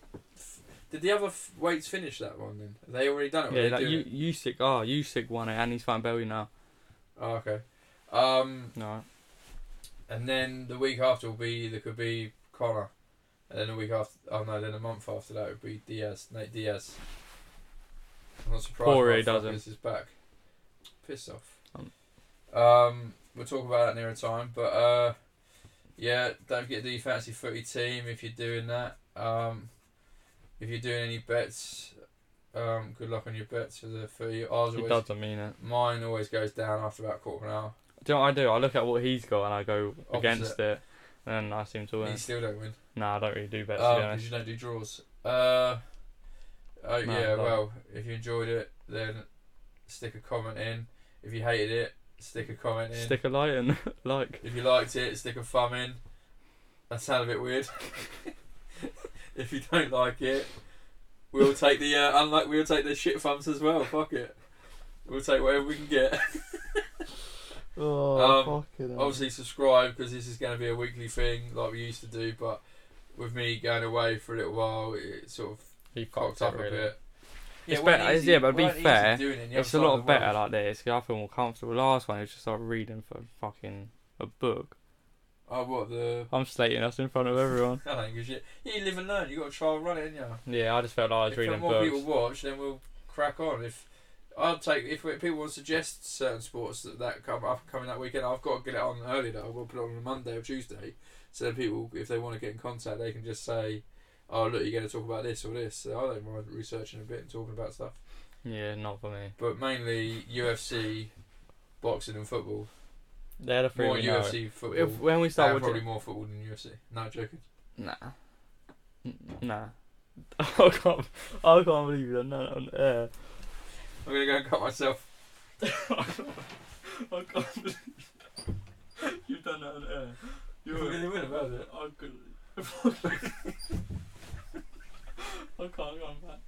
the other weights finish that one then? Have they already done it? Yeah, Usyk won it and he's fighting Belly now. Oh, okay. No. And then the week after will be the Khabib Conor. And then the week after, then a month after that would be Nate Diaz. I'm not surprised Poirier doesn't. Is back. Piss off. We'll talk about that near a time, but yeah, don't forget to do your fancy footy team if you're doing that. If you're doing any bets, good luck on your bets for the footy. It doesn't mean it. Mine always goes down after about quarter of an hour. Do you know what I do? I look at what he's got and I go against it, and I seem to win. You still don't win. Nah, I don't really do bets. Because you don't do draws. Well, if you enjoyed it, then stick a comment in. If you hated it, stick a comment in. Stick a light in. If you liked it, stick a thumb in. That sounded a bit weird. If you don't like it, we'll take the we'll take the shit thumbs as well. Fuck it. We'll take whatever we can get. Obviously subscribe because this is going to be a weekly thing like we used to do, but with me going away for a little while, it sort of cocked up a bit. Yeah, it's better. But to be fair, it's a lot better like this. I feel more comfortable. Last one, it was just like reading for fucking a book. Oh, what I'm slating us in front of everyone. I don't give a shit. Yeah, you live and learn. You got to try and run it, ain't you? Yeah, I just felt like I was reading books. If more people watch, then we'll crack on. If people want to suggest certain sports that come up coming that weekend, I've got to get it on early though. We'll put it on a Monday or Tuesday, so then people, if they want to get in contact, they can just say, "Oh, look, you're going to talk about this or this." So I don't mind researching a bit and talking about stuff. Yeah, not for me. But mainly UFC, boxing, and football. They're the three. More UFC football. When we start watching, probably more football than UFC. No, joking. Nah. I can't believe you done that on air. I'm gonna go and cut myself. I can't believe you've done that on air. You're really weird about it. I can't go back.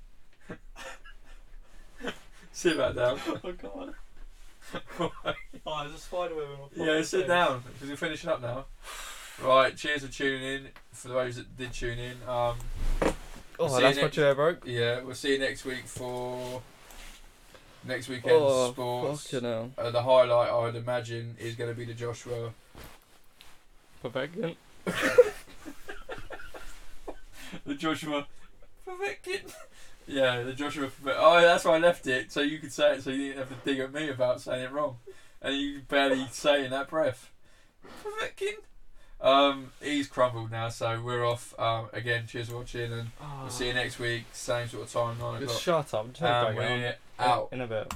Sit back down. I can't. Oh, there's a spider web on my Yeah, sit down because we're finishing up now. Right, cheers for tuning in. For those that did tune in, that's my chair broke. Yeah, we'll see you next week for next weekend's sports. Fucking hell. The highlight, I'd imagine, is going to be the Joshua. Perfection. The Joshua Povetkin. Yeah, the Joshua Povetkin. Oh, that's why I left it, so you could say it, so you didn't have to dig at me about saying it wrong. And you barely say it in that breath. Povetkin. He's crumbled now, so we're off. Again, cheers for watching, and we'll see you next week, same sort of time, 9 o'clock. Just shut up. We're out. In a bit.